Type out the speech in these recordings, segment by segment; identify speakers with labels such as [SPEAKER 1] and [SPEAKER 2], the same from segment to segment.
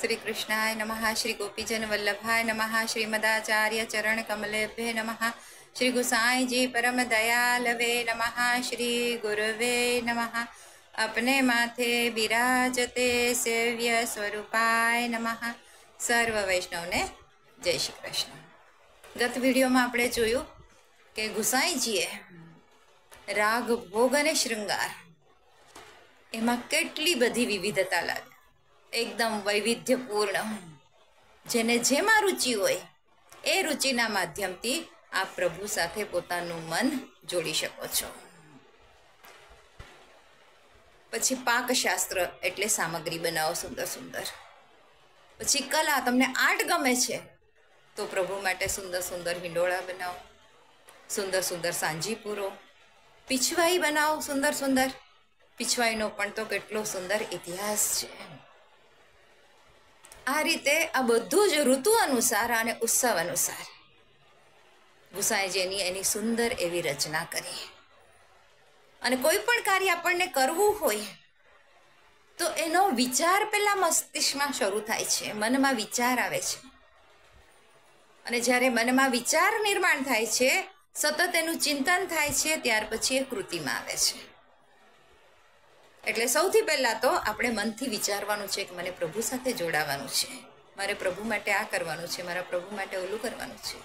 [SPEAKER 1] श्री कृष्णाय नमः। श्री गोपीजन वल्लभाय नमः। श्रीमदाचार्य चरण कमलेभ्ये नमः। श्री गुसाई जी परम दयालवे नमः। श्री गुरुवे नमः। अपने माथे विराजते सेव्य स्वरूपाय नमः। सर्व वैष्णव ने जय श्री कृष्ण। गत वीडियो में आपणे जोयुं के गुसाईजीए राग भोग अने श्रृंगार एमां केटली बधी विविधता लावी, एकदम वैविध्यपूर्ण। जेने जेमां रुचि होय ए रुचिना माध्यमथी आप प्रभु साथे पोतानुं मन जोड़ी शको छो। पछी पाकशास्त्र एटले सामग्री बनावो सुंदर सुंदर। पछी कला, तमने आर्ट गमे छे तो प्रभु माटे सुंदर सुंदर हिंडोळा बनावो, सुंदर सुंदर सांजीपुरो, पीछवाई बनावो सुंदर सुंदर। पीछवाईनो पण तो केटलो सुंदर इतिहास छे। आ रीते आ बधुं ज ऋतु अनुसार अने उत्सव अनुसार गुसाईजीनी एनी सुंदर एवी रचना करी। अने कोई पण कार्य आपणने करवुं होय तो एनो विचार पहेला मस्तिष्कमां शरू थाय छे, मनमा विचार आवे छे। अने ज्यारे मनमा विचार निर्माण थाय छे, सतत एनुं चिंतन थाय छे, त्यार पछी ए कृतिमां आवे छे। એટલે સૌથી પહેલા તો આપણે મનથી વિચારવાનું છે કે મને પ્રભુ સાથે જોડાવાનું છે, મારે પ્રભુ માટે આ કરવાનું છે, મારા પ્રભુ માટે ઓલું કરવાનું છે।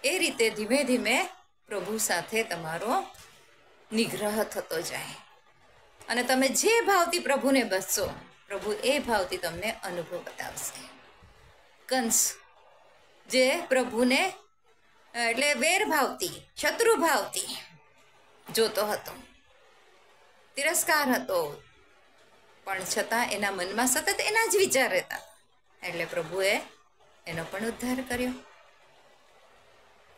[SPEAKER 1] એ રીતે ધીમે ધીમે પ્રભુ સાથે તમારો નિગ્રહ થતો જાય અને તમે જે ભાવથી પ્રભુને બસશો, પ્રભુ એ ભાવથી તમને અનુભવ બતાવશે। કંસ જે પ્રભુને એટલે વેર ભાવથી, શત્રુ ભાવથી જોતો હતો, तिरस्कार हतो, पण छतां एना मनमा सतत एना ज विचार रहता, एटले प्रभुए एनो पण उद्धार कर्यो।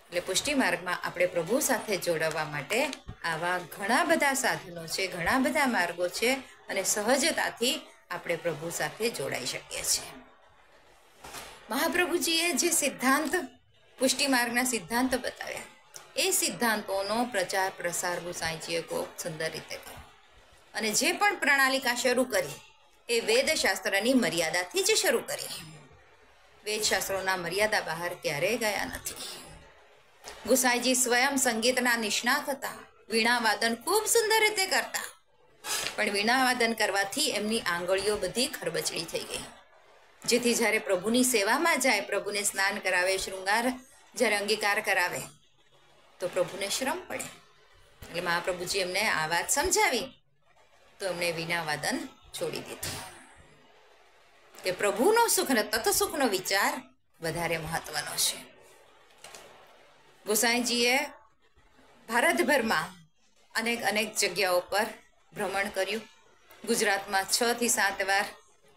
[SPEAKER 1] एटले पुष्टि मार्गमां आपणे प्रभु साथे जोड़वा माटे आवा घणा बधा साधनो छे, घणा बधा मार्गो छे अने सहजताथी आपणे प्रभु साथे जोड़ाई शकीए छीए। महाप्रभुजीए जे सिद्धांत पुष्टि मार्गना सिद्धांत बताव्या, ए सिद्धांतोनो प्रचार प्रसार गुसाईजीए खूब सुंदर रीते कर्यो। અને જે પણ પ્રણાલિકા શરૂ કરી એ વેદશાસ્ત્રની મર્યાદાથી જ શરૂ કરી। વેદશાસ્ત્રોના મર્યાદા બહાર ક્યારેય ગયા નથી। ગુસાઈજી સ્વયં સંગીતના નિષ્ણાત હતા, વીણાવાદન ખૂબ સુંદર રીતે કરતા, પણ વીણાવાદન કરવાથી એમની આંગળીઓ બધી ખરબચડી થઈ ગઈ, જેથી જ્યારે પ્રભુની સેવામાં જાય, પ્રભુને સ્નાન કરાવે, શૃંગાર જ્યારે અંગીકાર કરાવે તો પ્રભુને શ્રમ પડે। એટલે મહાપ્રભુજી એમને આ વાત સમજાવી तो एमणे वीणावादन छोड़ी दीधुं के प्रभुनो सुख ने तत्सुखनो विचार वधारे महत्वनो छे। गोसाईजीए भारतभरमां अनेक अनेक जग्याओ पर भ्रमण कर्युं। गुजरातमां 6 થી 7 वार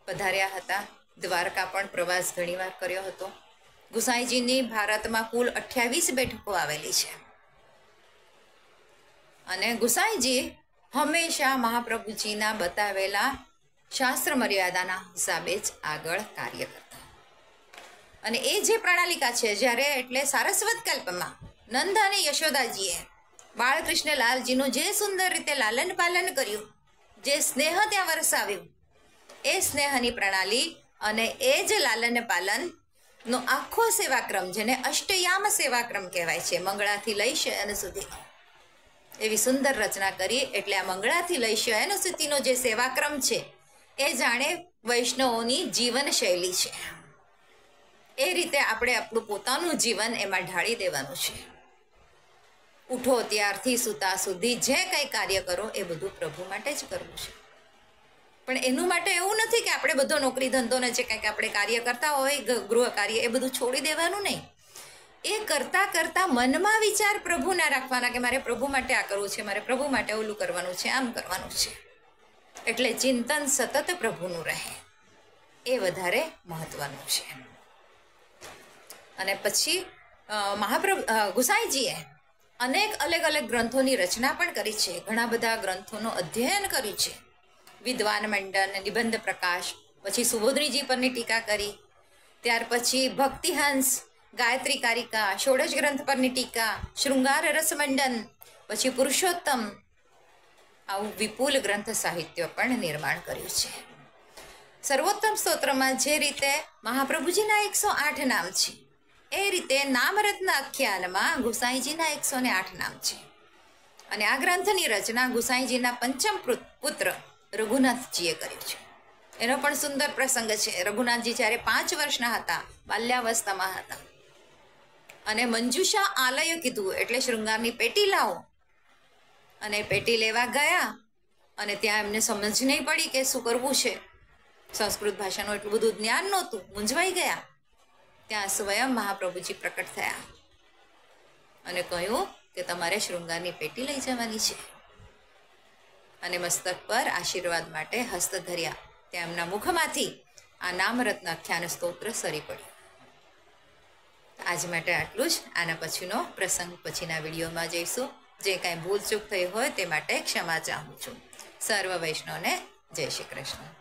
[SPEAKER 1] पधार्या हता। द्वारका पण प्रवास घणीवार कर्यो हतो। गोसाईजीनी भारतमां कुल 28 बेठको आवेली छे अने गोसाईजी हमेशा महाप्रभुजीना बतावेला शास्त्र मर्यादाना हिसाबे ज आगळ कार्य करता। अने ए जे प्रणालिका छे, ज्यारे एटले सारस्वत कल्पमां नंद अने यशोदाजीए बाळकृष्ण लालजीनुं जे सुंदर रीते लालन पालन कर्युं, जे स्नेह त्यां वरसाव्युं, ए स्नेहनी प्रणाली अने ए ज लालन पालन नो आखो सेवाक्रम, जेने अष्टयाम सेवाक्रम कहेवाय छे, मंगळाथी लई शयन सुधी एवी सुंदर रचना करी। एटले आ मंगळाथी लई शयन सुधीनो जे सेवाक्रम छे ए जाणे वैष्णवोनी जीवन शैली छे। ए रीते आपणे आपणुं पोतानुं जीवन एमां ढाળી देवानुं छे। उठो त्यारथी सुता सुधी जे कंई कार्य करो ए बधुं प्रभु माटे ज करवुं छे। पण एनुं माटे एवुं नथी के आपणे बधो नोकरी धंधो ने जे कंईक आपणे कार्य करता होय, गृह कार्य, ए बधुं छोड़ी देवानुं नहीं। ए करता करता मनमा विचार प्रभु ना राखवाना के मारे प्रभु माटे आ करवुं छे, मारे प्रभु माटे ओलुं करवानुं छे, आम करवानुं छे। एटले चिंतन सतत प्रभुनुं रहे ए वधारे महत्वनुं छे। अने पछी महाप्रभु गुसाईजीए अनेक अलग अलग ग्रंथोनी रचना पण करी छे। घणा बधा ग्रंथोनो अध्ययन कर्युं छे। विद्वान मंडन, निबंध प्रकाश, पछी सुबोधनीजी परनी टीका करी, त्यार पछी भक्तिहंस, गायत्री कारिका, षोडश ग्रंथ परनी टीका, श्रृंगार रसमंडन, पछी पुरुषोत्तम, आवुं विपुल ग्रंथ साहित्य पण निर्माण कर्युं छे। સર્વોત્તમ સ્તોત્રમાં જે રીતે મહાપ્રભુજીના 108 નામ છે એ રીતે નામરત્ન આખ્યાનમાં ગુસાઈજીના 108 નામ છે. અને આ ગ્રંથની રચના ગુસાઈજીના પંચમ પુત્ર રઘુનાથજીએ કર્યું છે. એનો પણ સુંદર પ્રસંગ છે. રઘુનાથજી જ્યારે 5 વર્ષના હતા, બાલ્યાવસ્થામાં હતા, અને મંજુષા આલય કીધું એટલે શૃંગારની પેટી લાવો, અને પેટી લેવા ગયા અને ત્યાં એમને સમજ નહીં પડી કે શું કરવું છે. સંસ્કૃત ભાષાનું એટલું બધું જ્ઞાન નહોતું, મૂંઝવાઈ ગયા. ત્યાં સ્વયં મહાપ્રભુજી પ્રકટ થયા અને કહ્યું કે તમારે શૃંગારની પેટી લઈ જવાની છે, અને મસ્તક પર આશીર્વાદ માટે હસ્ત ધર્યા. ત્યાં એમના મુખમાંથી આ નામરત્ન આખ્યાન સ્તોત્ર સરી પડ્યું. આજ માટે આટલું જ. આના પછીનો પ્રસંગ પછીના વિડીયોમાં જઈશું. જે કાંઈ ભૂલ ચૂક થઈ હોય તે માટે ક્ષમા ચાહું છું. સર્વ વૈષ્ણવને જય શ્રી કૃષ્ણ.